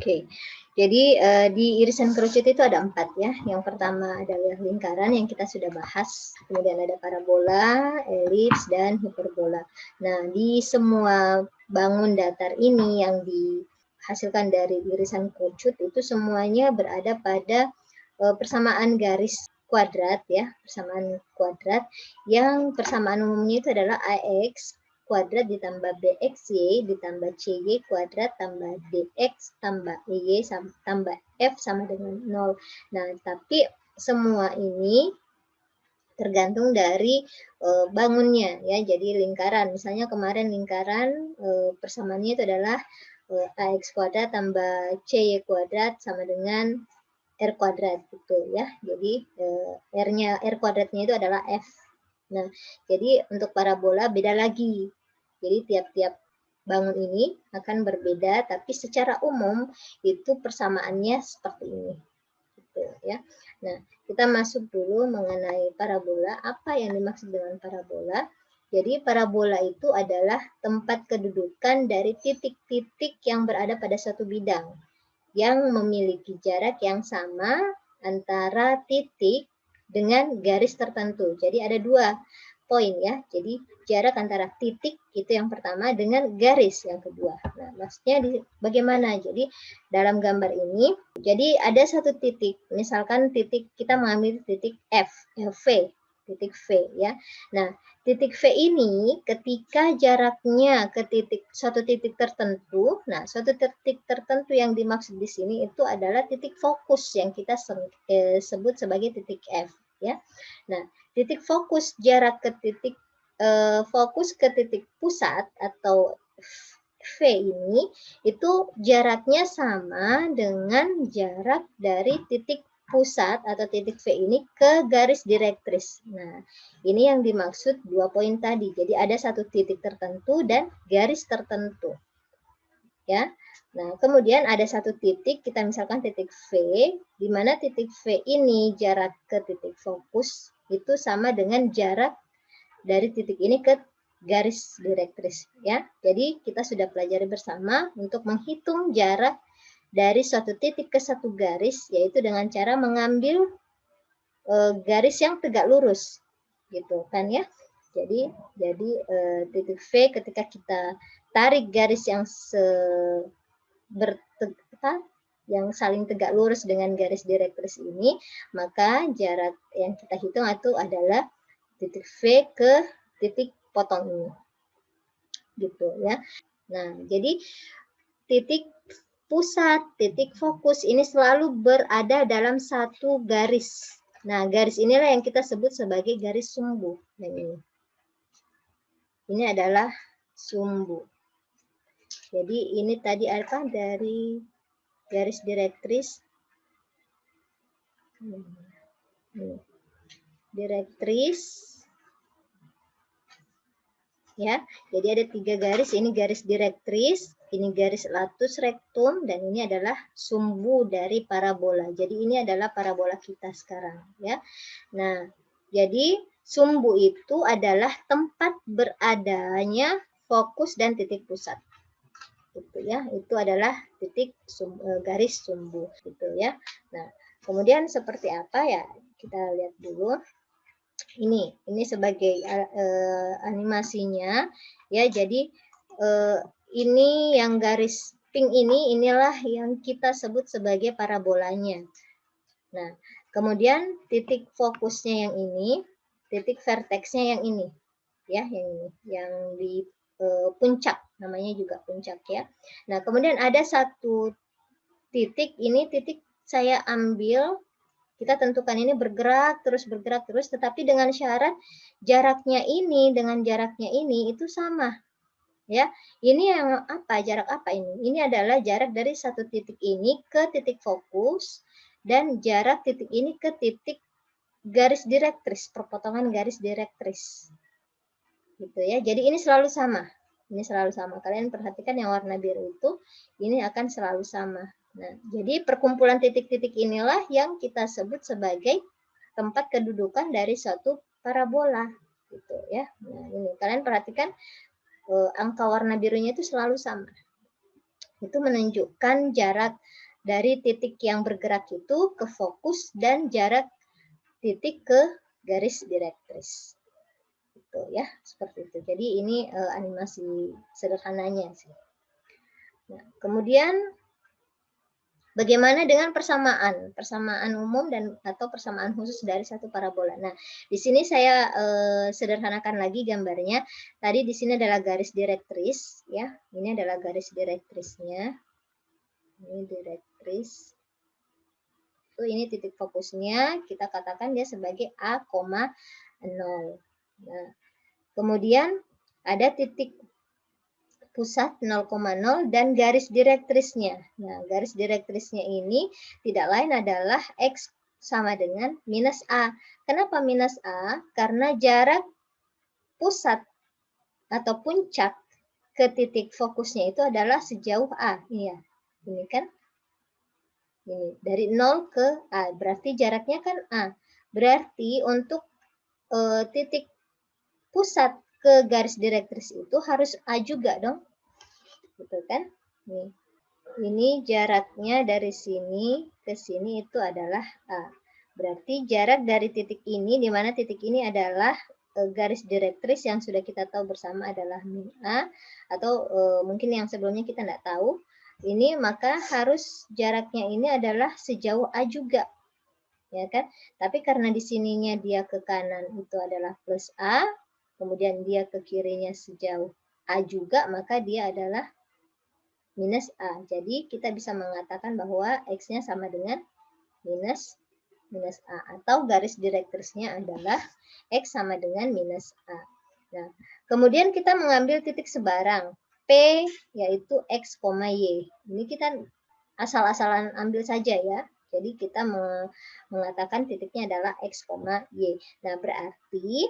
Oke. Jadi di irisan kerucut itu ada 4 ya. Yang pertama adalah lingkaran yang kita sudah bahas. Kemudian ada parabola, elips, dan hiperbola. Nah, di semua bangun datar ini yang dihasilkan dari irisan kerucut itu semuanya berada pada persamaan garis kuadrat ya, persamaan kuadrat yang persamaan umumnya itu adalah AX kuadrat ditambah BXY ditambah CY kuadrat tambah DX tambah EY tambah F sama dengan 0. Nah, tapi semua ini tergantung dari bangunnya ya. Jadi lingkaran, misalnya kemarin lingkaran persamaannya itu adalah AX kuadrat tambah CY kuadrat sama dengan R kuadrat gitu ya. Jadi R kuadratnya itu adalah F. Nah, jadi untuk parabola beda lagi. Jadi tiap-tiap bangun ini akan berbeda, tapi secara umum itu persamaannya seperti ini. Gitu ya. Nah, kita masuk dulu mengenai parabola. Apa yang dimaksud dengan parabola? Jadi parabola itu adalah tempat kedudukan dari titik-titik yang berada pada suatu bidang yang memiliki jarak yang sama antara titik dengan garis tertentu. Jadi ada 2 poin ya. Jadi jarak antara titik itu yang pertama dengan garis yang kedua. Nah, maksudnya bagaimana? Jadi dalam gambar ini, jadi ada satu titik, misalkan titik kita mengambil titik F, V, titik V ya. Nah, titik V ini ketika jaraknya ke suatu titik tertentu, nah suatu titik tertentu yang dimaksud di sini itu adalah titik fokus yang kita sebut sebagai titik F ya. Nah, titik fokus jarak ke titik fokus ke titik pusat atau V ini itu jaraknya sama dengan jarak dari titik pusat atau titik V ini ke garis direktris. Nah, ini yang dimaksud 2 poin tadi. Jadi ada satu titik tertentu dan garis tertentu. Ya. Nah, kemudian ada satu titik, kita misalkan titik V, di mana titik V ini jarak ke titik fokus itu sama dengan jarak dari titik ini ke garis direktris ya. Jadi kita sudah pelajari bersama untuk menghitung jarak dari suatu titik ke satu garis, yaitu dengan cara mengambil garis yang tegak lurus, gitu kan ya. Jadi titik V ketika kita tarik garis yang yang saling tegak lurus dengan garis direktris ini, maka jarak yang kita hitung itu adalah titik V ke titik potong ini. Gitu ya. Nah, jadi titik pusat, titik fokus ini selalu berada dalam satu garis. Nah, garis inilah yang kita sebut sebagai garis sumbu. Yang ini. Ini adalah sumbu. Jadi ini tadi apa dari garis direktris. Direktris. Ya, jadi ada 3 garis, ini garis direktris, ini garis latus rektum, dan ini adalah sumbu dari parabola. Jadi ini adalah parabola kita sekarang, ya. Nah, jadi sumbu itu adalah tempat beradanya fokus dan titik pusat. Gitu ya, itu adalah titik garis sumbu, gitu ya. Nah, kemudian seperti apa ya? Kita lihat dulu. Ini sebagai animasinya ya. Jadi ini yang garis pink inilah yang kita sebut sebagai parabolanya. Nah, kemudian titik fokusnya yang ini, titik verteksnya yang ini ya, yang ini, yang di puncak, namanya juga puncak ya. Nah, kemudian ada satu titik, ini titik saya ambil. Kita tentukan ini bergerak terus, tetapi dengan syarat jaraknya ini dengan jaraknya ini itu sama. Ya, ini yang apa? Jarak apa ini? Ini adalah jarak dari satu titik ini ke titik fokus dan jarak titik ini ke titik garis direktris, perpotongan garis direktris. Gitu ya. Jadi ini selalu sama. Ini selalu sama. Kalian perhatikan yang warna biru itu, ini akan selalu sama. Nah, jadi perkumpulan titik-titik inilah yang kita sebut sebagai tempat kedudukan dari suatu parabola, gitu ya. Nah, ini kalian perhatikan angka warna birunya itu selalu sama. Itu menunjukkan jarak dari titik yang bergerak itu ke fokus dan jarak titik ke garis direktris. Itu ya, seperti itu. Jadi ini animasi sederhananya sih. Nah, kemudian bagaimana dengan persamaan? Persamaan umum dan atau persamaan khusus dari satu parabola. Nah, di sini saya sederhanakan lagi gambarnya. Tadi di sini adalah garis direktris, ya. Ini adalah garis direktrisnya. Ini direktris. Ini titik fokusnya. Kita katakan dia sebagai A, 0. Nah, kemudian ada titik pusat 0,0 dan garis direktrisnya. Nah, garis direktrisnya ini tidak lain adalah X sama dengan minus A. Kenapa minus A? Karena jarak pusat atau puncak ke titik fokusnya itu adalah sejauh A. Iya, ini kan. Ini dari 0 ke A. Berarti jaraknya kan A. Berarti untuk titik pusat ke garis direktris itu harus A juga dong. Gitu kan? Nih. Ini jaraknya dari sini ke sini itu adalah A. Berarti jarak dari titik ini, di mana titik ini adalah garis direktris yang sudah kita tahu bersama adalah min A, atau mungkin yang sebelumnya kita tidak tahu. Ini maka harus jaraknya ini adalah sejauh A juga. Ya kan? Tapi karena di sininya dia ke kanan itu adalah plus A, kemudian dia ke kirinya sejauh A juga, maka dia adalah minus A. Jadi kita bisa mengatakan bahwa X-nya sama dengan minus A. Atau garis direktrisnya adalah X sama dengan minus A. Nah, kemudian kita mengambil titik sebarang. P yaitu X, Y. Ini kita asal-asalan ambil saja ya. Jadi kita mengatakan titiknya adalah X, Y. Nah, berarti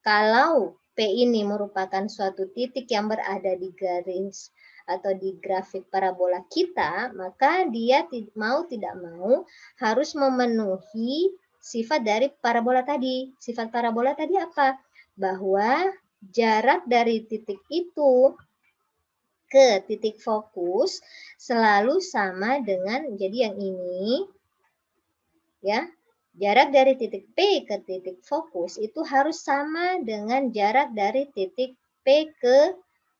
kalau P ini merupakan suatu titik yang berada di garis atau di grafik parabola kita, maka dia mau tidak mau harus memenuhi sifat dari parabola tadi. Sifat parabola tadi apa? Bahwa jarak dari titik itu ke titik fokus selalu sama dengan, jadi yang ini ya, jarak dari titik P ke titik fokus itu harus sama dengan jarak dari titik P ke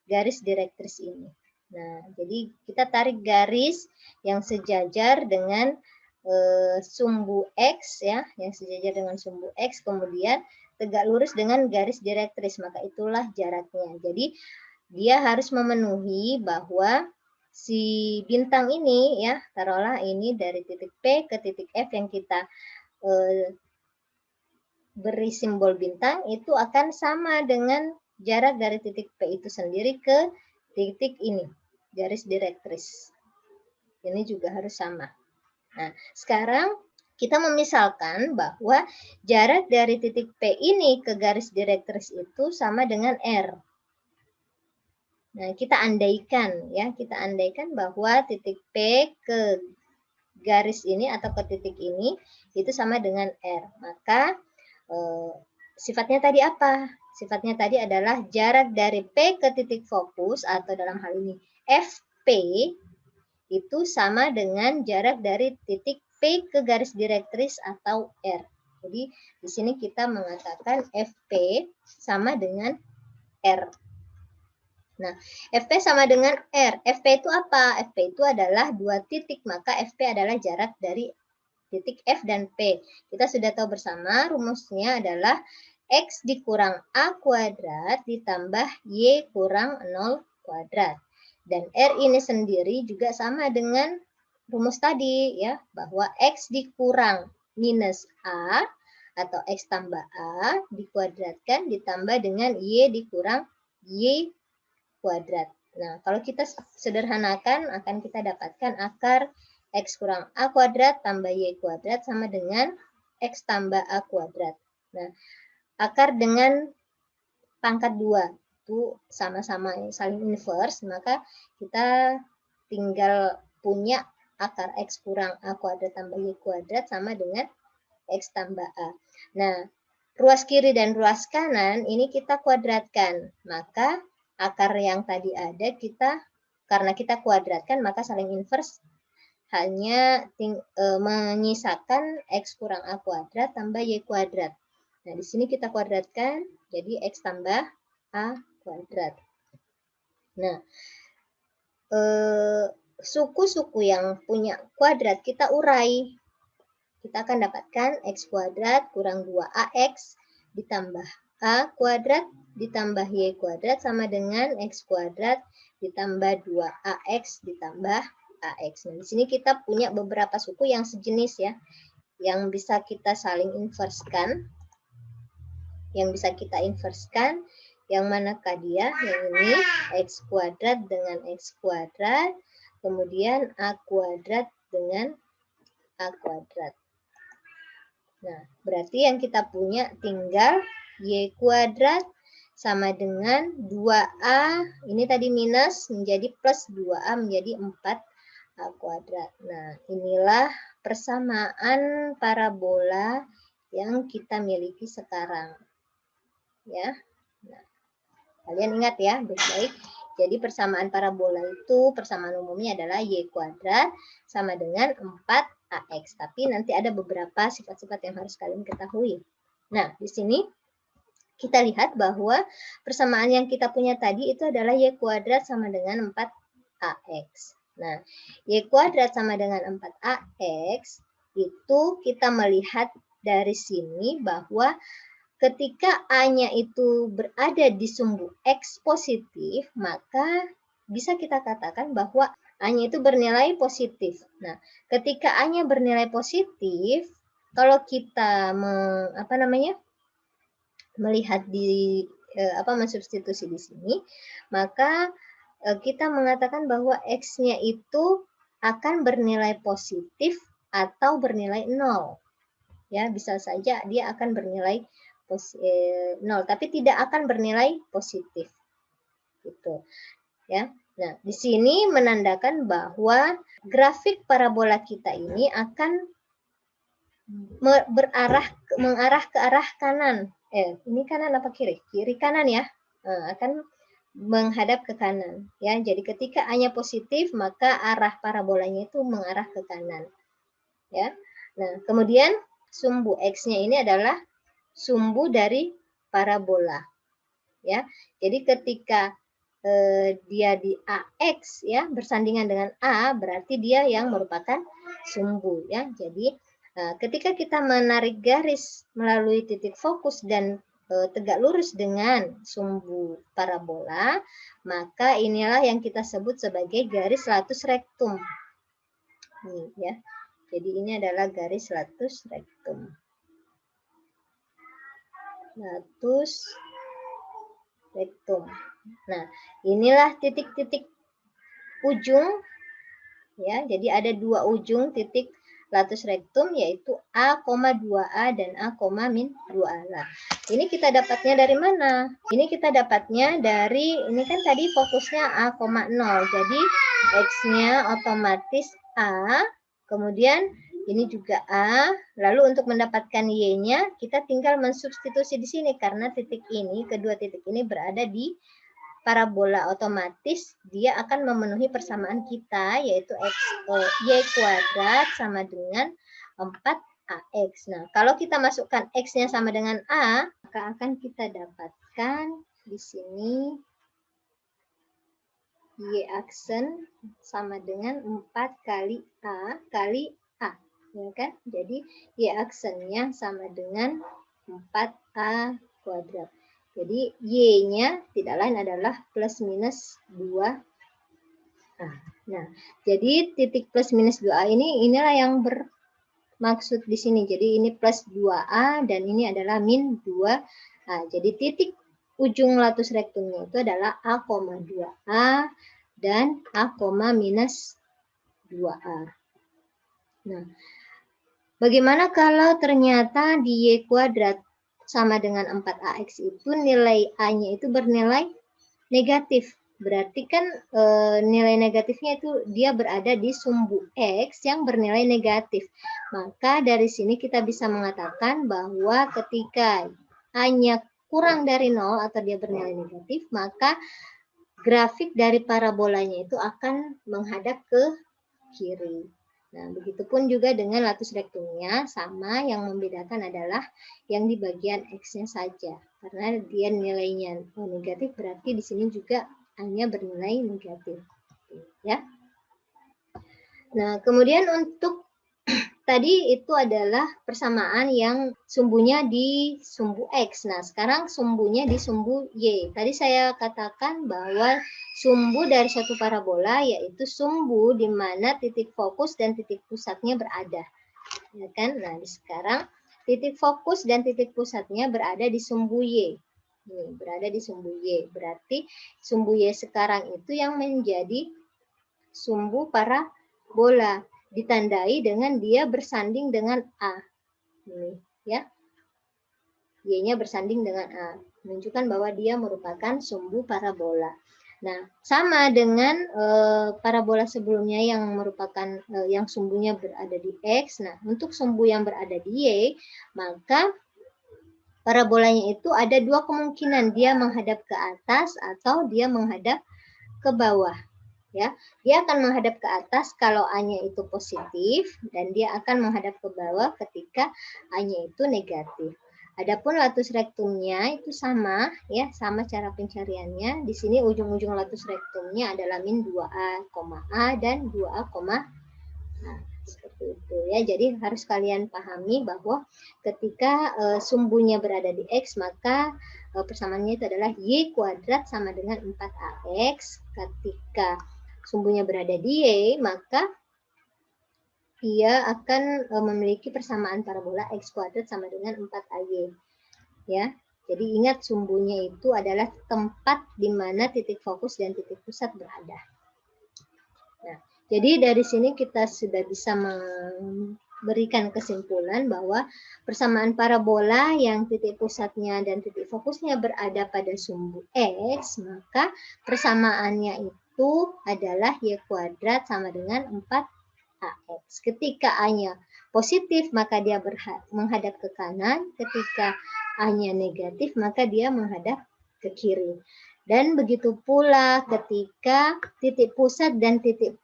garis direktris ini. Nah, jadi kita tarik garis yang sejajar dengan sumbu X ya, yang sejajar dengan sumbu X, kemudian tegak lurus dengan garis direktris, maka itulah jaraknya. Jadi dia harus memenuhi bahwa si bintang ini ya, taruhlah ini dari titik P ke titik F yang kita beri simbol bintang, itu akan sama dengan jarak dari titik P itu sendiri ke titik ini, garis direktris. Ini juga harus sama. Nah, sekarang kita memisalkan bahwa jarak dari titik P ini ke garis direktris itu sama dengan R. Nah, kita andaikan ya, kita andaikan bahwa titik P ke garis ini atau ke titik ini itu sama dengan R. Maka sifatnya tadi apa? Sifatnya tadi adalah jarak dari P ke titik fokus atau dalam hal ini FP itu sama dengan jarak dari titik P ke garis direktris atau R. Jadi di sini kita mengatakan FP sama dengan R. Nah, FP sama dengan R. FP itu apa? FP itu adalah dua titik, maka FP adalah jarak dari titik F dan P. Kita sudah tahu bersama rumusnya adalah X dikurang A kuadrat ditambah Y kurang 0 kuadrat. Dan R ini sendiri juga sama dengan rumus tadi ya, bahwa X dikurang minus A atau X tambah A dikuadratkan ditambah dengan Y dikurang Y kuadrat. Nah, kalau kita sederhanakan akan kita dapatkan akar X kurang A kuadrat tambah Y kuadrat sama dengan X tambah A kuadrat. Nah, akar dengan pangkat 2 itu sama-sama saling inverse, maka kita tinggal punya akar X kurang A kuadrat tambah Y kuadrat sama dengan X tambah A. Nah, ruas kiri dan ruas kanan ini kita kuadratkan, maka akar yang tadi ada kita karena kita kuadratkan maka saling inverse hanya menyisakan X kurang A kuadrat tambah Y kuadrat. Nah, di sini kita kuadratkan jadi X tambah A kuadrat. Nah, suku-suku yang punya kuadrat kita urai. Kita akan dapatkan X kuadrat kurang 2AX ditambah A kuadrat ditambah Y kuadrat sama dengan X kuadrat ditambah 2AX ditambah AX. Nah, di sini kita punya beberapa suku yang sejenis ya, yang bisa kita saling inverskan. Yang bisa kita inverskan, yang manakah dia? Yang ini X kuadrat dengan X kuadrat, kemudian A kuadrat dengan A kuadrat. Nah, berarti yang kita punya tinggal Y kuadrat sama dengan 2A, ini tadi minus menjadi plus 2A menjadi 4A kuadrat. Nah, inilah persamaan parabola yang kita miliki sekarang. Ya, nah, kalian ingat ya, baik-baik. Jadi persamaan parabola itu, persamaan umumnya adalah Y kuadrat sama dengan 4AX. Tapi nanti ada beberapa sifat-sifat yang harus kalian ketahui. Nah, di sini kita lihat bahwa persamaan yang kita punya tadi itu adalah Y kuadrat sama dengan 4AX. Nah, Y kuadrat sama dengan 4AX itu kita melihat dari sini bahwa ketika A-nya itu berada di sumbu X positif, maka bisa kita katakan bahwa A-nya itu bernilai positif. Nah, ketika A-nya bernilai positif, kalau kita melihat di mensubstitusi di sini, maka kita mengatakan bahwa X-nya itu akan bernilai positif atau bernilai 0. Ya, bisa saja dia akan bernilai 0, tapi tidak akan bernilai positif. Gitu. Ya. Nah, di sini menandakan bahwa grafik parabola kita ini akan mengarah ke arah kanan. Ini kanan apa kiri? Kiri kanan ya. Akan menghadap ke kanan. Ya, jadi ketika A-nya positif, maka arah parabolanya itu mengarah ke kanan. Ya. Nah, kemudian sumbu X-nya ini adalah sumbu dari parabola. Ya. Jadi ketika dia di AX ya, bersandingan dengan A, berarti dia yang merupakan sumbu ya. Jadi ketika kita menarik garis melalui titik fokus dan tegak lurus dengan sumbu parabola, maka inilah yang kita sebut sebagai garis latus rektum. Nih ya. Jadi ini adalah garis latus rektum. Latus rektum. Nah, inilah titik-titik ujung ya. Jadi ada dua ujung titik latus rektum yaitu A, 2A dan A, min 2A. Nah, ini kita dapatnya dari mana? Ini kita dapatnya dari, ini kan tadi fokusnya A, 0. Jadi X-nya otomatis A, kemudian ini juga A, lalu untuk mendapatkan Y-nya kita tinggal mensubstitusi di sini karena titik ini, kedua titik ini berada di parabola, otomatis dia akan memenuhi persamaan kita yaitu Y kuadrat sama dengan 4AX. Nah, kalau kita masukkan X-nya sama dengan A, maka akan kita dapatkan di sini Y aksen sama dengan 4 kali A kali A. Ya kan? Jadi Y aksennya sama dengan 4A kuadrat. Jadi Y-nya tidak lain adalah plus minus 2A. Nah, jadi titik plus minus 2A inilah yang bermaksud di sini. Jadi ini plus 2A dan ini adalah min 2A. Jadi titik ujung latus rektumnya itu adalah A, 2A dan A, minus 2A. Nah, bagaimana kalau ternyata di Y kuadrat sama dengan 4AX itu nilai A-nya itu bernilai negatif. Berarti kan nilai negatifnya itu dia berada di sumbu X yang bernilai negatif. Maka dari sini kita bisa mengatakan bahwa ketika A-nya kurang dari 0 atau dia bernilai negatif, maka grafik dari parabolanya itu akan menghadap ke kiri. Nah, begitupun juga dengan latus rektumnya, sama, yang membedakan adalah yang di bagian X-nya saja. Karena dia nilainya negatif, berarti di sini juga hanya bernilai negatif. Ya. Nah, kemudian untuk tadi itu adalah persamaan yang sumbunya di sumbu X. Nah, sekarang sumbunya di sumbu Y. Tadi saya katakan bahwa sumbu dari suatu parabola yaitu sumbu di mana titik fokus dan titik pusatnya berada. Ya kan? Nah, sekarang titik fokus dan titik pusatnya berada di sumbu Y. Ini berada di sumbu Y. Berarti sumbu Y sekarang itu yang menjadi sumbu parabola, ditandai dengan dia bersanding dengan A. Ini, ya. Y-nya bersanding dengan A. Menunjukkan bahwa dia merupakan sumbu parabola. Nah, sama dengan parabola sebelumnya yang merupakan yang sumbunya berada di X. Nah, untuk sumbu yang berada di Y, maka parabolanya itu ada dua kemungkinan. Dia menghadap ke atas atau dia menghadap ke bawah. Ya, dia akan menghadap ke atas kalau A-nya itu positif dan dia akan menghadap ke bawah ketika A-nya itu negatif. Adapun latus rektumnya itu sama, ya, sama cara pencariannya. Di sini ujung-ujung latus rektumnya adalah min 2A, A dan 2A, A. Seperti itu ya. Jadi harus kalian pahami bahwa ketika sumbunya berada di X, maka persamaannya itu adalah Y kuadrat sama dengan 4AX. Ketika sumbunya berada di Y, maka dia akan memiliki persamaan parabola X kuadrat sama dengan 4AY. Ya, jadi ingat sumbunya itu adalah tempat di mana titik fokus dan titik pusat berada. Nah, jadi dari sini kita sudah bisa memberikan kesimpulan bahwa persamaan parabola yang titik pusatnya dan titik fokusnya berada pada sumbu X, maka persamaannya itu adalah Y kuadrat sama dengan 4AX. Ketika A-nya positif, maka dia menghadap ke kanan. Ketika A-nya negatif, maka dia menghadap ke kiri. Dan begitu pula ketika titik pusat dan titik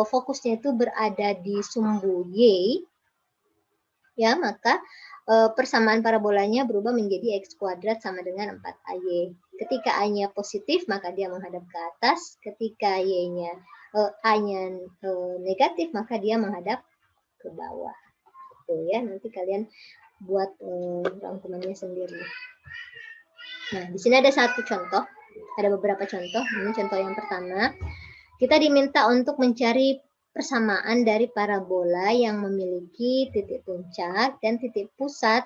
fokusnya itu berada di sumbu Y, ya, maka persamaan parabolanya berubah menjadi X kuadrat sama dengan 4AY. Ketika A-nya positif, maka dia menghadap ke atas. Ketika A-nya negatif, maka dia menghadap ke bawah. Tuh ya, nanti kalian buat rangkumannya sendiri. Nah, di sini ada satu contoh. Ada beberapa contoh. Ini contoh yang pertama. Kita diminta untuk mencari persamaan dari parabola yang memiliki titik puncak dan titik pusat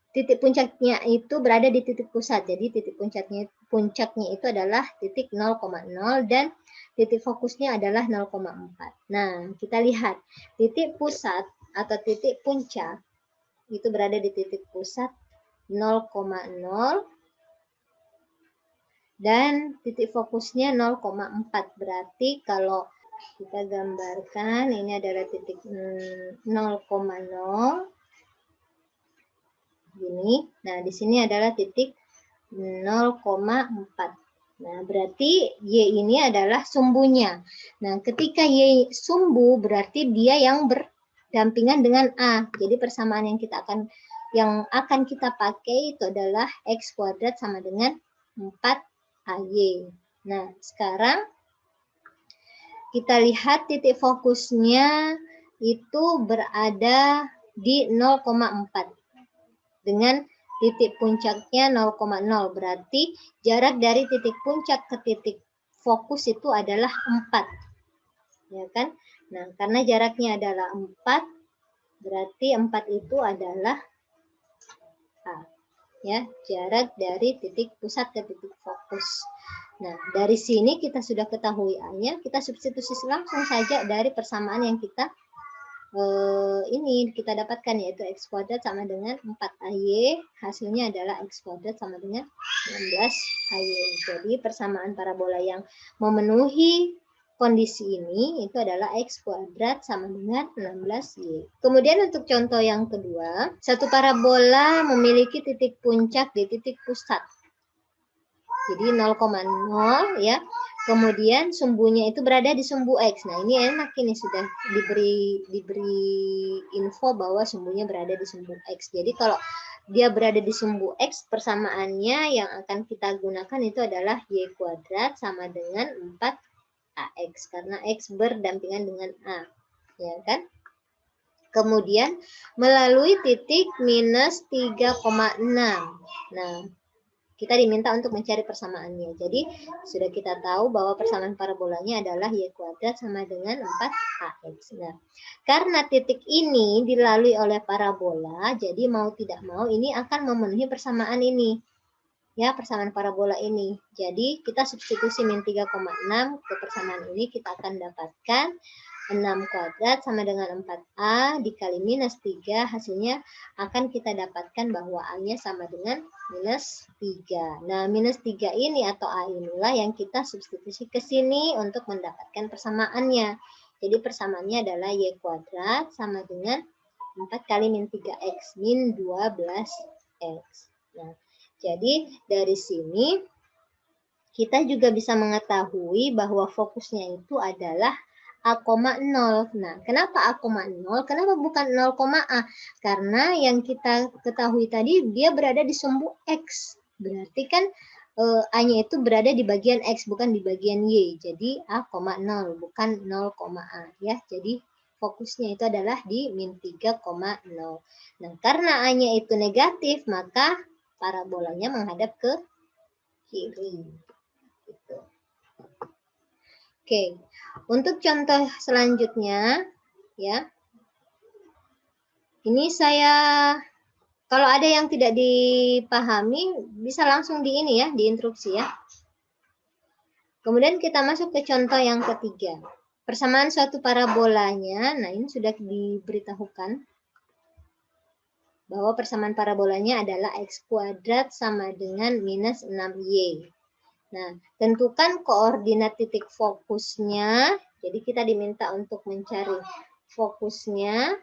titik puncaknya itu berada di titik pusat. Jadi titik puncaknya itu adalah titik 0,0 dan titik fokusnya adalah 0,4. Nah, kita lihat titik pusat atau titik puncak itu berada di titik pusat 0,0 dan titik fokusnya 0,4. Berarti kalau kita gambarkan ini adalah titik 0,0 gini. Nah, di sini adalah titik 0,4. Nah, berarti Y ini adalah sumbunya. Nah, ketika Y sumbu berarti dia yang berdampingan dengan A. Jadi persamaan yang akan kita pakai itu adalah X kuadrat sama dengan 4AY. Nah, sekarang kita lihat titik fokusnya itu berada di 0,4 dengan titik puncaknya 0,0. Berarti jarak dari titik puncak ke titik fokus itu adalah 4. Ya kan? Nah, karena jaraknya adalah 4, berarti 4 itu adalah A. Ya, jarak dari titik pusat ke titik fokus. Nah, dari sini kita sudah ketahui A-nya, kita substitusi langsung saja dari persamaan yang kita kita dapatkan, yaitu X kuadrat sama dengan 4AY, hasilnya adalah X kuadrat sama dengan 16AY. Jadi persamaan parabola yang memenuhi kondisi ini itu adalah X kuadrat sama dengan 16Y. Kemudian untuk contoh yang kedua, satu parabola memiliki titik puncak di titik pusat. Jadi 0,0 ya. Kemudian sumbunya itu berada di sumbu X. Nah, ini enak, ini sudah diberi info bahwa sumbunya berada di sumbu X. Jadi kalau dia berada di sumbu X, persamaannya yang akan kita gunakan itu adalah Y kuadrat sama dengan 4AX. Karena X berdampingan dengan A. Ya kan? Kemudian melalui titik minus 3,6. Nah, kita diminta untuk mencari persamaannya. Jadi, sudah kita tahu bahwa persamaan parabolanya adalah Y kuadrat sama dengan 4AX. Nah, karena titik ini dilalui oleh parabola, jadi mau tidak mau ini akan memenuhi persamaan ini. Ya, persamaan parabola ini. Jadi, kita substitusi min 3,6 ke persamaan ini, kita akan dapatkan 6 kuadrat sama dengan 4A dikali minus 3, hasilnya akan kita dapatkan bahwa A-nya sama dengan minus 3. Nah, minus 3 ini atau A inilah yang kita substitusi ke sini untuk mendapatkan persamaannya. Jadi persamaannya adalah Y kuadrat sama dengan 4 kali min 3X, min 12X. Nah, jadi dari sini kita juga bisa mengetahui bahwa fokusnya itu adalah A,0. Nah, kenapa A,0? Kenapa bukan 0,A? Karena yang kita ketahui tadi dia berada di sumbu X. Berarti kan A-nya itu berada di bagian X, bukan di bagian Y. Jadi A,0, bukan 0,A. Ya, jadi fokusnya itu adalah di min 3,0. Nah, karena A-nya itu negatif, maka parabolanya menghadap ke kiri. Gitu. Oke, untuk contoh selanjutnya, ya, ini saya, kalau ada yang tidak dipahami, bisa langsung di ini ya, di instruksi ya. Kemudian kita masuk ke contoh yang ketiga. Persamaan suatu parabolanya, nah ini sudah diberitahukan, bahwa persamaan parabolanya adalah X kuadrat sama dengan minus 6Y. Nah, tentukan koordinat titik fokusnya. Jadi kita diminta untuk mencari fokusnya,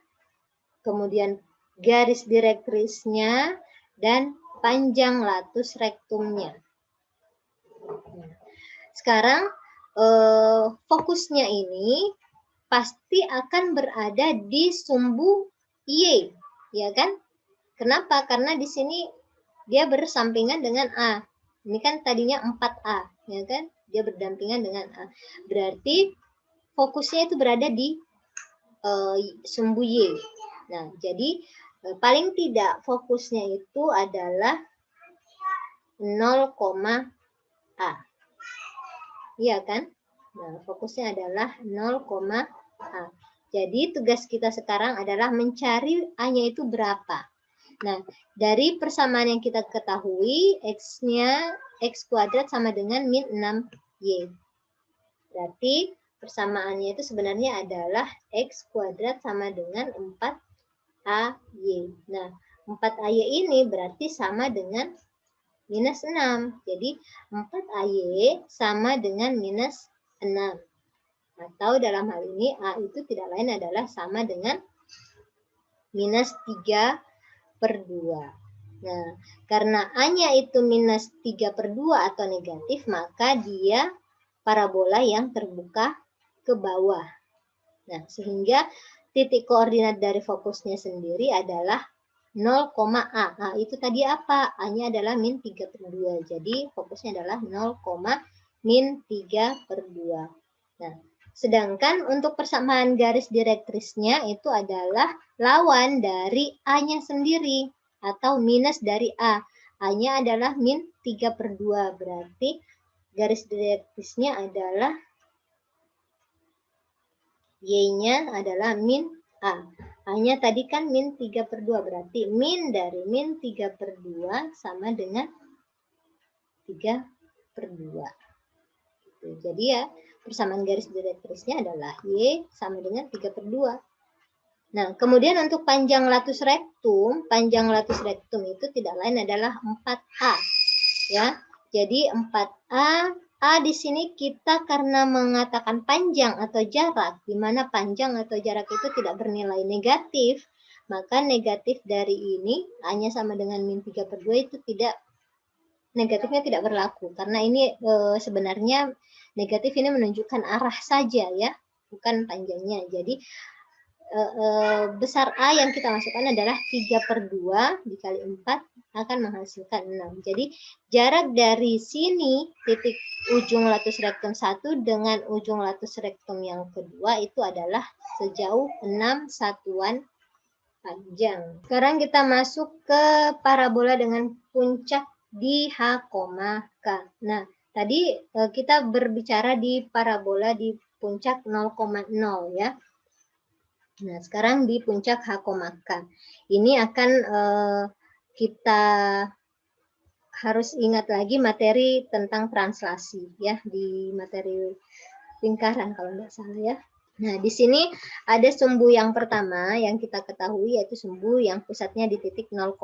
kemudian garis direktrisnya, dan panjang latus rektumnya. Nah, sekarang fokusnya ini pasti akan berada di sumbu Y, ya kan? Kenapa? Karena di sini dia bersampingan dengan A. Ini kan tadinya 4A, ya kan? Dia berdampingan dengan A. Berarti fokusnya itu berada di sumbu Y. Nah, jadi paling tidak fokusnya itu adalah 0,A. Iya kan? Nah, fokusnya adalah 0,A. Jadi tugas kita sekarang adalah mencari A-nya itu berapa. Nah, dari persamaan yang kita ketahui, X-nya X kuadrat sama dengan min 6Y. Berarti persamaannya itu sebenarnya adalah X kuadrat sama dengan 4AY. Nah, 4AY ini berarti sama dengan minus 6. Jadi, 4AY sama dengan minus 6. Atau dalam hal ini, A itu tidak lain adalah sama dengan minus 3/2. Nah, karena A-nya itu minus 3/2 atau negatif, maka dia parabola yang terbuka ke bawah. Nah, sehingga titik koordinat dari fokusnya sendiri adalah 0,A. Nah, itu tadi apa? A-nya adalah min 3/2. Jadi, fokusnya adalah 0,min 3/2. Nah, sedangkan untuk persamaan garis direktrisnya itu adalah lawan dari A-nya sendiri atau minus dari A. A-nya adalah min 3/2. Berarti garis direktrisnya adalah Y-nya adalah min A. A-nya tadi kan min 3/2. Berarti min dari min 3/2 sama dengan 3/2. Gitu. Jadi ya, persamaan garis direktrisnya adalah Y sama dengan 3/2. Nah, kemudian untuk panjang latus rektum itu tidak lain adalah 4A. Ya. Jadi 4A, A di sini kita karena mengatakan panjang atau jarak, di mana panjang atau jarak itu tidak bernilai negatif, maka negatif dari ini, A-nya sama dengan min 3/2 itu tidak negatifnya tidak berlaku karena ini sebenarnya negatif ini menunjukkan arah saja ya, bukan panjangnya. Jadi besar A yang kita masukkan adalah 3/2 dikali 4 akan menghasilkan 6. Jadi jarak dari sini titik ujung latus rektum 1 dengan ujung latus rektum yang kedua itu adalah sejauh 6 satuan panjang. Sekarang kita masuk ke parabola dengan puncak di H, K. Nah, tadi kita berbicara di parabola di puncak 0,0 ya. Nah, sekarang di puncak H, K. Ini akan kita harus ingat lagi materi tentang translasi ya, di materi lingkaran kalau nggak salah ya. Nah, di sini ada sumbu yang pertama yang kita ketahui yaitu sumbu yang pusatnya di titik 0,0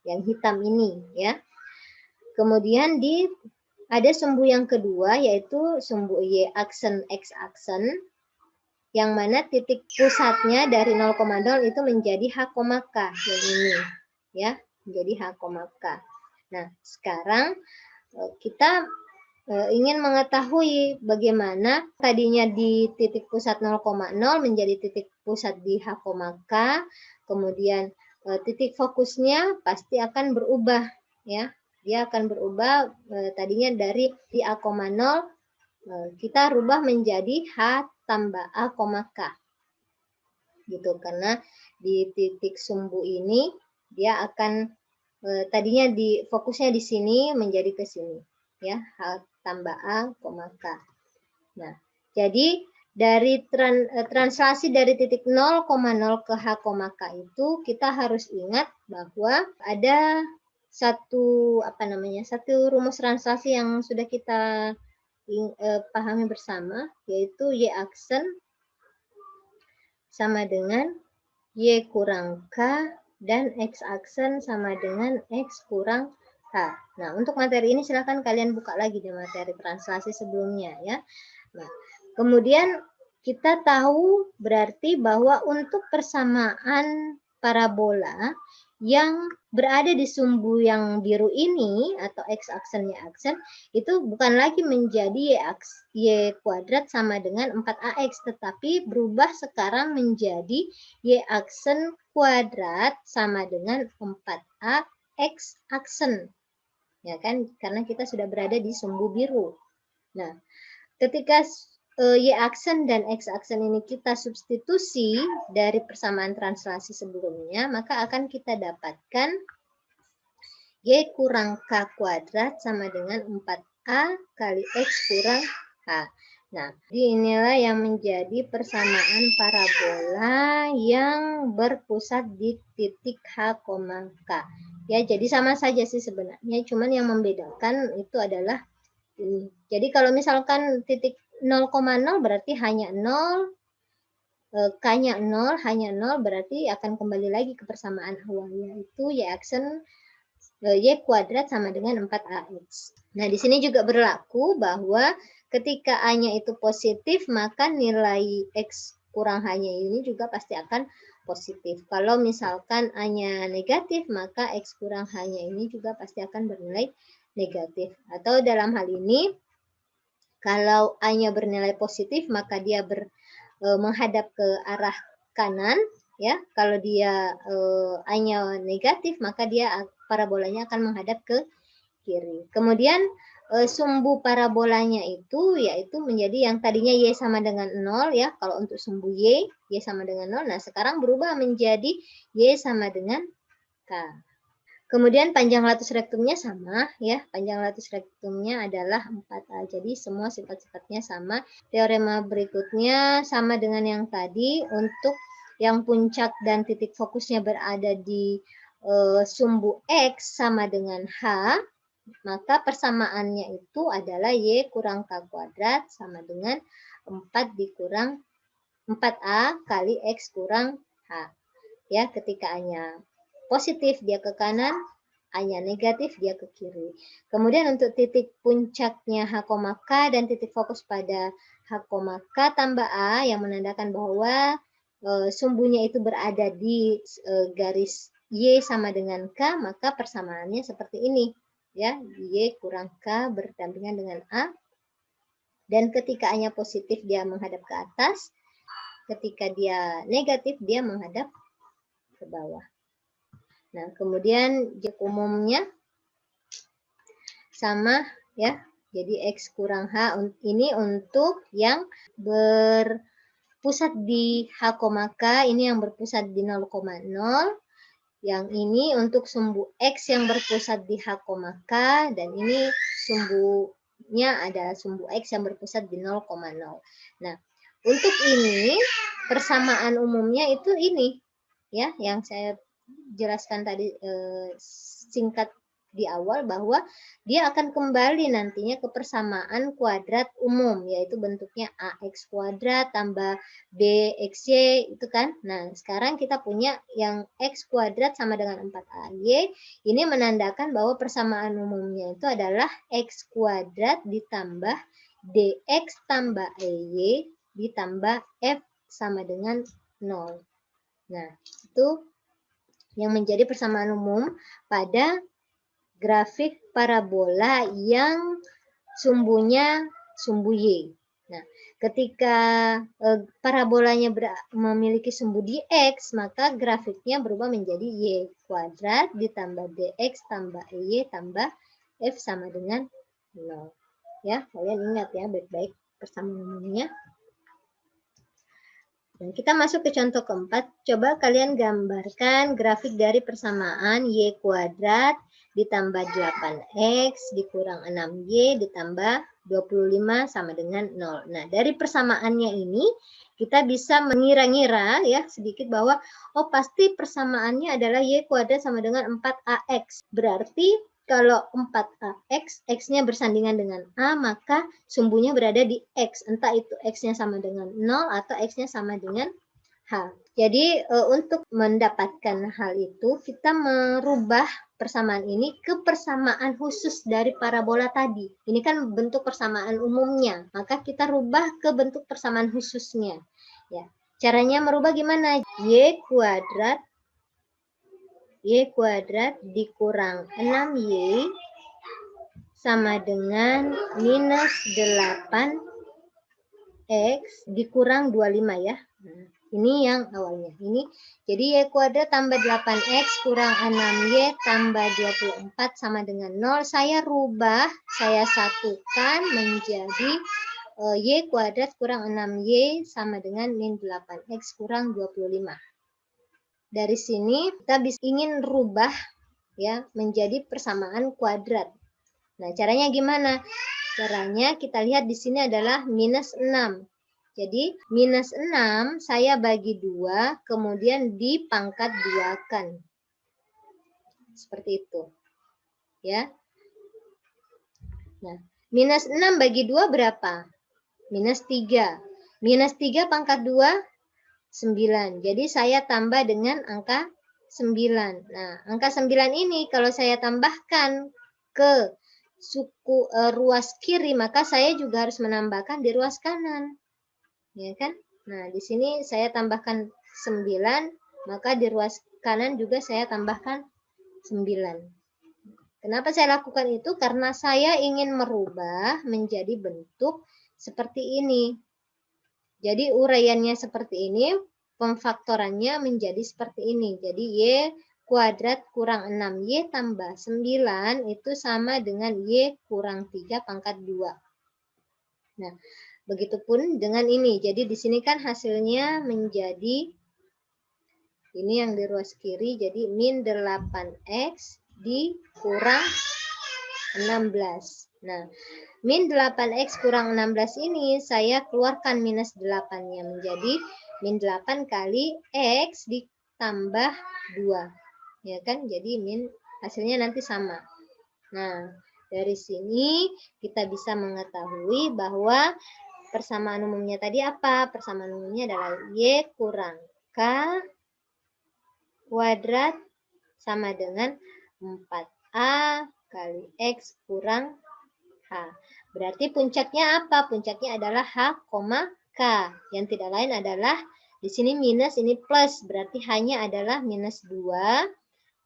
yang hitam ini ya. Kemudian ada sumbu yang kedua yaitu sumbu Y aksen X aksen yang mana titik pusatnya dari 0,0 itu menjadi H, K yang ini ya, menjadi H, K. Nah, sekarang kita ingin mengetahui bagaimana tadinya di titik pusat 0,0 menjadi titik pusat di H, K, kemudian titik fokusnya pasti akan berubah ya. Dia akan berubah tadinya dari di A, 0 kita rubah menjadi H tambah A, K. Gitu, karena di titik sumbu ini dia akan tadinya di fokusnya di sini menjadi ke sini ya, H tambah A, K. Nah, jadi dari translasi dari titik 0,0 ke H, K itu kita harus ingat bahwa ada satu rumus translasi yang sudah kita pahami bersama, yaitu Y aksen sama dengan Y kurang K dan X aksen sama dengan X kurang H. Nah, untuk materi ini silakan kalian buka lagi di materi translasi sebelumnya ya. Nah, kemudian kita tahu berarti bahwa untuk persamaan parabola yang berada di sumbu yang biru ini atau X aksen Y aksen itu bukan lagi menjadi Y kuadrat sama dengan 4AX, tetapi berubah sekarang menjadi Y aksen kuadrat sama dengan 4AX aksen. Ya kan, karena kita sudah berada di sumbu biru. Nah, ketika Y aksen dan X aksen ini kita substitusi dari persamaan translasi sebelumnya, maka akan kita dapatkan Y kurang K kuadrat sama dengan 4A kali X kurang H. Nah, inilah yang menjadi persamaan parabola yang berpusat di titik H, K. Ya, jadi sama saja sih sebenarnya, cuman yang membedakan itu adalah ini. Jadi kalau misalkan titik 0,0 berarti hanya 0, K-nya 0, hanya 0 berarti akan kembali lagi ke persamaan awal, yaitu Y aksen Y kuadrat sama dengan 4AX. Nah, di sini juga berlaku bahwa ketika A-nya itu positif, maka nilai X kurang H-nya ini juga pasti akan positif. Kalau misalkan A-nya negatif, maka X kurang H-nya ini juga pasti akan bernilai negatif. Atau dalam hal ini, kalau A-nya bernilai positif, maka dia menghadap ke arah kanan, ya. Kalau dia A-nya negatif, maka dia parabolanya akan menghadap ke kiri. Kemudian sumbu parabolanya itu yaitu menjadi yang tadinya Y sama dengan 0 ya. Kalau untuk sumbu Y sama dengan 0. Nah, sekarang berubah menjadi Y sama dengan K. Kemudian panjang latus rektumnya sama ya. Panjang latus rektumnya adalah 4A. Jadi semua sifat-sifatnya sama. Teorema berikutnya sama dengan yang tadi. Untuk yang puncak dan titik fokusnya berada di sumbu X sama dengan H, maka persamaannya itu adalah Y kurang K kuadrat sama dengan 4 dikurang 4A kali X kurang H. Ya, ketika A-nya positif dia ke kanan, A-nya negatif dia ke kiri. Kemudian untuk titik puncaknya H, K dan titik fokus pada H, K tambah A yang menandakan bahwa sumbunya itu berada di garis Y sama dengan K, maka persamaannya seperti ini. ya, Y kurang K berdampingan dengan A. Dan ketika A-nya positif dia menghadap ke atas, ketika dia negatif dia menghadap ke bawah. Nah, kemudian J umumnya sama ya. Jadi X kurang H ini untuk yang berpusat di H, K, ini yang berpusat di 0,0. Yang ini untuk sumbu X yang berpusat di H, K, dan ini sumbunya ada sumbu X yang berpusat di 0,0. Nah, untuk ini persamaan umumnya itu ini ya, yang saya jelaskan tadi singkat di awal, bahwa dia akan kembali nantinya ke persamaan kuadrat umum, yaitu bentuknya AX kuadrat tambah BXY itu kan. Nah, sekarang kita punya yang X kuadrat sama dengan 4AY. Ini menandakan bahwa persamaan umumnya itu adalah X kuadrat ditambah DX tambah EY ditambah F sama dengan 0. Nah, itu yang menjadi persamaan umum pada grafik parabola yang sumbunya sumbu Y. Nah, ketika parabolanya memiliki sumbu di X, maka grafiknya berubah menjadi Y kuadrat ditambah DX tambah EY tambah F sama dengan 0. Ya, kalian ingat ya baik-baik persamaan umumnya. Dan kita masuk ke contoh keempat. Coba kalian gambarkan grafik dari persamaan Y kuadrat ditambah 8X dikurang 6Y ditambah 25 sama dengan 0. Nah, dari persamaannya ini kita bisa mengira-ngira ya sedikit bahwa oh pasti persamaannya adalah Y kuadrat sama dengan 4AX. Berarti kalau 4AX, X-nya bersandingan dengan A, maka sumbunya berada di X. Entah itu X-nya sama dengan 0 atau X-nya sama dengan H. Jadi untuk mendapatkan hal itu, kita merubah persamaan ini ke persamaan khusus dari parabola tadi. Ini kan bentuk persamaan umumnya, maka kita rubah ke bentuk persamaan khususnya. Ya, caranya merubah gimana? Y kuadrat dikurang 6Y sama dengan minus 8X dikurang 25 ya. Nah, ini yang awalnya. Ini jadi Y kuadrat tambah 8X kurang 6Y tambah 24 sama dengan 0. Saya rubah, saya satukan menjadi Y kuadrat kurang 6Y sama dengan min 8X kurang 25. Dari sini kita ingin rubah ya menjadi persamaan kuadrat. Nah, caranya gimana? Caranya kita lihat di sini adalah minus 6. Jadi, minus 6 saya bagi 2, kemudian dipangkat 2-kan. Seperti itu. Ya. Nah, minus 6 bagi 2 berapa? Minus 3. Minus 3 pangkat 2, 9. Jadi saya tambah dengan angka 9. Nah, angka 9 ini kalau saya tambahkan ke suku ruas kiri, maka saya juga harus menambahkan di ruas kanan. Ya kan? Nah, di sini saya tambahkan 9, maka di ruas kanan juga saya tambahkan 9. Kenapa saya lakukan itu? Karena saya ingin merubah menjadi bentuk seperti ini. Jadi uraiannya seperti ini, pemfaktorannya menjadi seperti ini. Jadi Y kuadrat kurang 6Y tambah 9 itu sama dengan Y kurang 3 pangkat 2. Nah, begitupun dengan ini. Jadi di sini kan hasilnya menjadi ini yang di ruas kiri, jadi min 8X dikurang 16. Nah, min 8X kurang 16 ini saya keluarkan minus 8-nya menjadi min 8 kali X ditambah 2. Ya kan? Jadi min hasilnya nanti sama. Nah, dari sini kita bisa mengetahui bahwa persamaan umumnya tadi apa? Persamaan umumnya adalah Y kurang K kuadrat sama dengan 4A kali X kurang H. Berarti puncaknya apa? Puncaknya adalah H, K. Yang tidak lain adalah di sini minus, ini plus. Berarti hanya adalah minus 2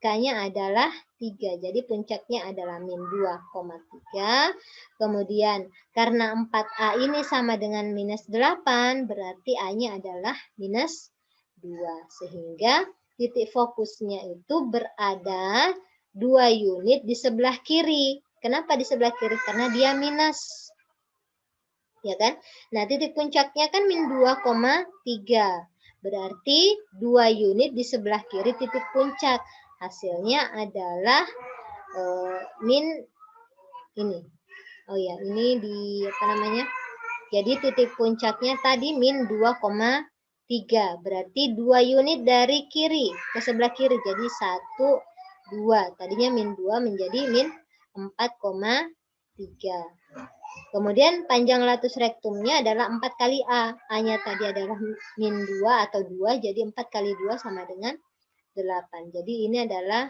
K-nya adalah 3. Jadi puncaknya adalah min 2,3. Kemudian karena 4A ini sama dengan minus 8, berarti A-nya adalah minus 2. Sehingga titik fokusnya itu berada 2 unit di sebelah kiri. Kenapa di sebelah kiri? Karena dia minus. Ya kan? Nah, titik puncaknya kan min 2,3. Berarti 2 unit di sebelah kiri titik puncak. Hasilnya adalah min ini. Oh ya, ini di apa namanya? Jadi titik puncaknya tadi min 2,3. Berarti 2 unit dari kiri ke sebelah kiri. Jadi 1, 2. Tadinya min 2 menjadi min 4,3. Kemudian panjang latus rektumnya adalah 4 kali A. A-nya tadi adalah min 2 atau 2. Jadi 4 kali 2 sama dengan 8. Jadi ini adalah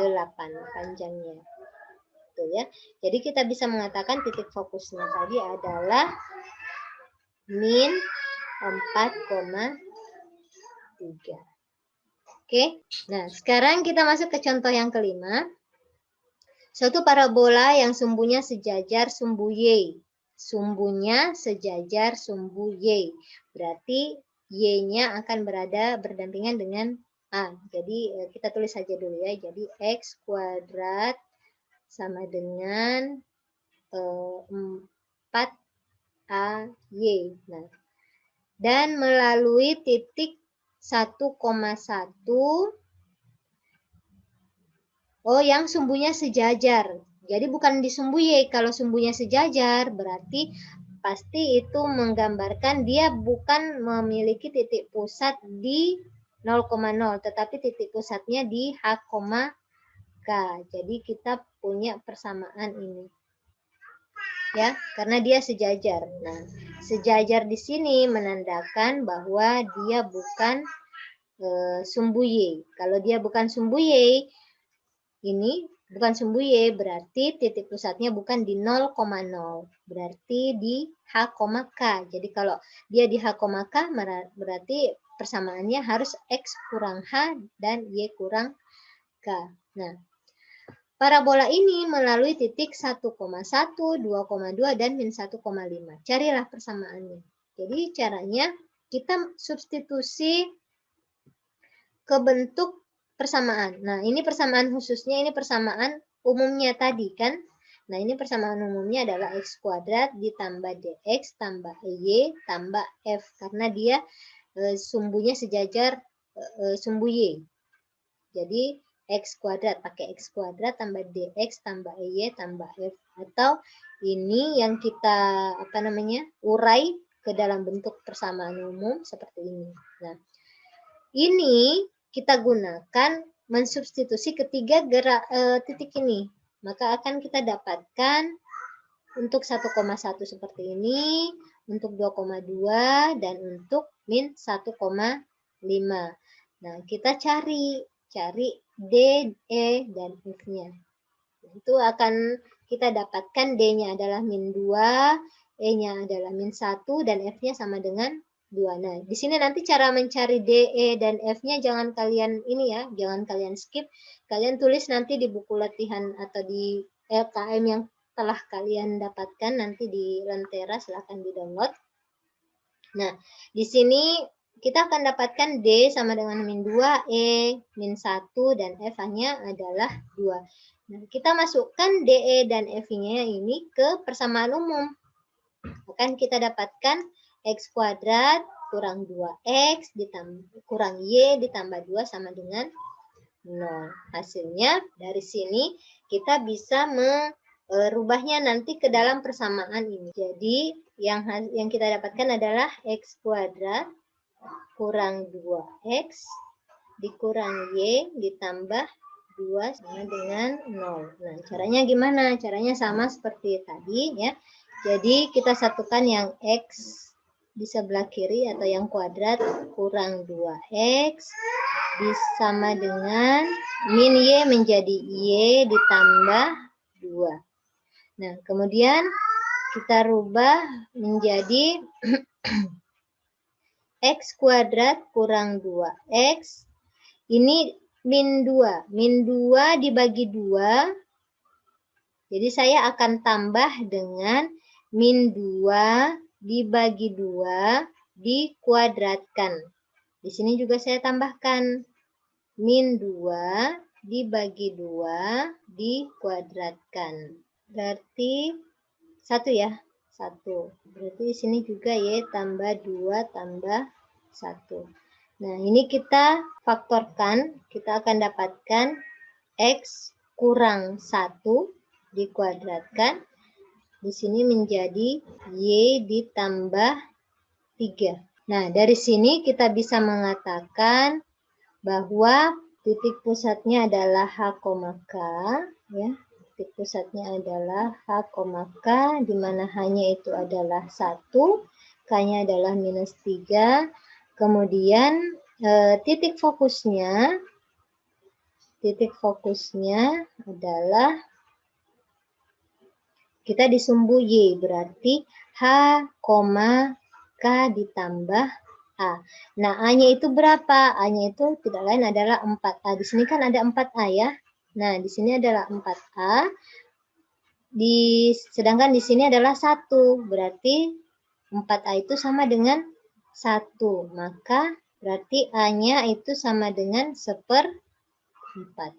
8 panjangnya. Tuh ya. Jadi kita bisa mengatakan titik fokusnya tadi adalah min 4,3. Oke. Nah, sekarang kita masuk ke contoh yang kelima. Suatu parabola yang sumbunya sejajar sumbu Y. Sumbunya sejajar sumbu Y. Berarti Y-nya akan berada berdampingan dengan A. Jadi kita tulis saja dulu ya. Jadi X kuadrat sama dengan 4AY. Nah, dan melalui titik 1,1. Oh, yang sumbunya sejajar. Jadi bukan di sumbu Y. Kalau sumbunya sejajar, berarti pasti itu menggambarkan dia bukan memiliki titik pusat di 0,0, tetapi titik pusatnya di H, K. Jadi kita punya persamaan ini. Ya, karena dia sejajar. Nah, sejajar di sini menandakan bahwa dia bukan sumbu Y. Kalau dia bukan sumbu Y, ini bukan sumbu Y, berarti titik pusatnya bukan di 0,0. Berarti di H, K. Jadi kalau dia di H, K, berarti persamaannya harus X kurang H dan Y kurang K. Nah, parabola ini melalui titik 1,1, 2,2, dan min 1,5. Carilah persamaannya. Jadi caranya kita substitusi ke bentuk persamaan. Nah, ini persamaan khususnya, ini persamaan umumnya tadi kan. Nah, ini persamaan umumnya adalah X kuadrat ditambah DX tambah Y tambah F. Karena dia sumbunya sejajar sumbu Y. Jadi, X kuadrat, pakai X kuadrat tambah DX tambah Y tambah F. Atau ini yang kita urai ke dalam bentuk persamaan umum seperti ini. Nah, ini kita gunakan mensubstitusi ketiga titik ini. Maka akan kita dapatkan untuk 1,1 seperti ini, untuk 2,2, dan untuk min 1,5. Nah, kita cari D, E, dan F-nya. Itu akan kita dapatkan D-nya adalah min 2, E-nya adalah min 1, dan F-nya sama dengan 2. Nah, di sini nanti cara mencari D, E, dan F-nya jangan kalian jangan kalian skip. Kalian tulis nanti di buku latihan atau di LKM yang telah kalian dapatkan nanti di Lentera, silahkan di-download. Nah, di sini kita akan dapatkan D sama dengan min 2, E min 1, dan F-nya adalah 2. Nah, kita masukkan DE dan F-nya ini ke persamaan umum. Akan kita dapatkan X kuadrat kurang 2X kurang Y ditambah 2 sama dengan 0. Hasilnya dari sini kita bisa merubahnya nanti ke dalam persamaan ini. Jadi yang kita dapatkan adalah X kuadrat kurang 2X dikurang Y ditambah 2 sama dengan 0. Nah, caranya gimana? Caranya sama seperti tadi ya. Jadi kita satukan yang X di sebelah kiri atau yang kuadrat kurang 2X sama dengan min Y menjadi Y ditambah 2. Nah, kemudian kita rubah menjadi X kuadrat kurang 2X. Ini min 2. Min 2 dibagi 2. Jadi saya akan tambah dengan min 2 dibagi 2 dikuadratkan. Di sini juga saya tambahkan min 2 dibagi 2 dikuadratkan. Berarti 1 ya. 1. Berarti di sini juga Y tambah 2 tambah 1. Nah, ini kita faktorkan. Kita akan dapatkan X kurang 1 dikuadratkan. Di sini menjadi Y ditambah 3. Nah, dari sini kita bisa mengatakan bahwa titik pusatnya adalah H, K, ya. Titik pusatnya adalah H, K, di mana H-nya itu adalah 1, K-nya adalah minus 3. Kemudian titik fokusnya adalah kita di sumbu Y, berarti H, K ditambah A. Nah, A-nya itu berapa? A-nya itu tidak lain adalah 4A. Di sini kan ada 4A ya. Nah, di sini adalah 4A. Sedangkan di sini adalah 1. Berarti 4A itu sama dengan 1. Maka berarti A-nya itu sama dengan 1/4.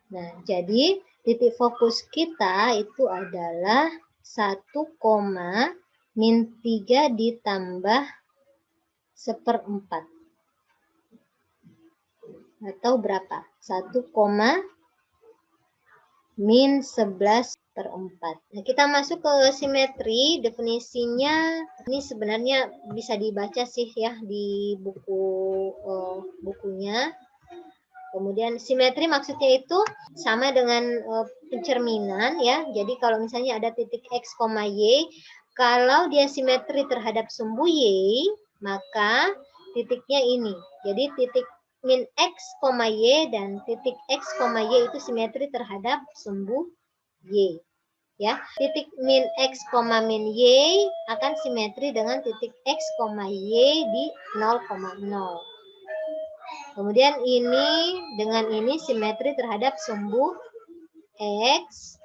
Nah, jadi titik fokus kita itu adalah 1, min 3 ditambah 1/4. Atau berapa? 1, min 11/4. Nah, kita masuk ke simetri. Definisinya ini sebenarnya bisa dibaca sih ya di bukunya. Kemudian simetri maksudnya itu sama dengan pencerminan ya. Jadi kalau misalnya ada titik X, Y, kalau dia simetri terhadap sumbu Y, maka titiknya ini. Jadi titik min X, Y dan titik X, Y itu simetri terhadap sumbu Y. Ya, titik min X, min Y akan simetri dengan titik X, Y di 0,0. Kemudian ini dengan ini simetri terhadap sumbu X.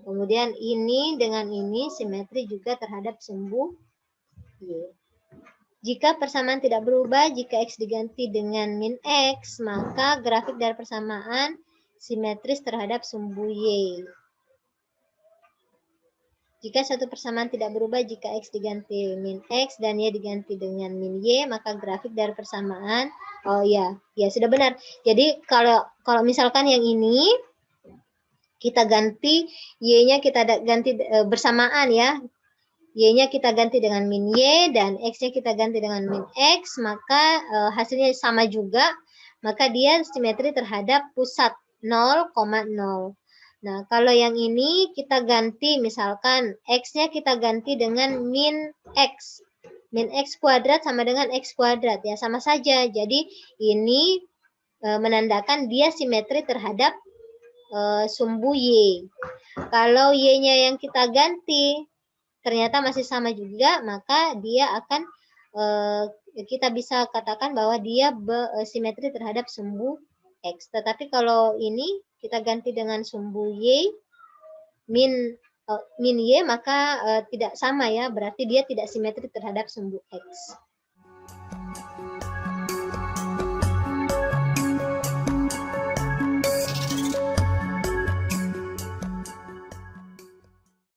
Kemudian ini dengan ini simetri juga terhadap sumbu Y. Jika persamaan tidak berubah, jika X diganti dengan min X, maka grafik dari persamaan simetris terhadap sumbu Y. Jika suatu persamaan tidak berubah, jika X diganti min X dan Y diganti dengan min Y, maka grafik dari persamaan, oh ya, ya sudah benar. Jadi kalau misalkan yang ini, kita ganti, Y-nya kita ganti bersamaan ya. Y-nya kita ganti dengan min Y dan X-nya kita ganti dengan min X, maka hasilnya sama juga, maka dia simetri terhadap pusat 0,0. Nah, kalau yang ini kita ganti, misalkan X-nya kita ganti dengan min X. Min X kuadrat sama dengan X kuadrat, ya sama saja. Jadi ini menandakan dia simetri terhadap sumbu Y. Kalau Y-nya yang kita ganti ternyata masih sama juga, maka dia akan kita bisa katakan bahwa dia simetri terhadap sumbu X. Tetapi kalau ini kita ganti dengan sumbu Y min Y, maka tidak sama ya, berarti dia tidak simetri terhadap sumbu X.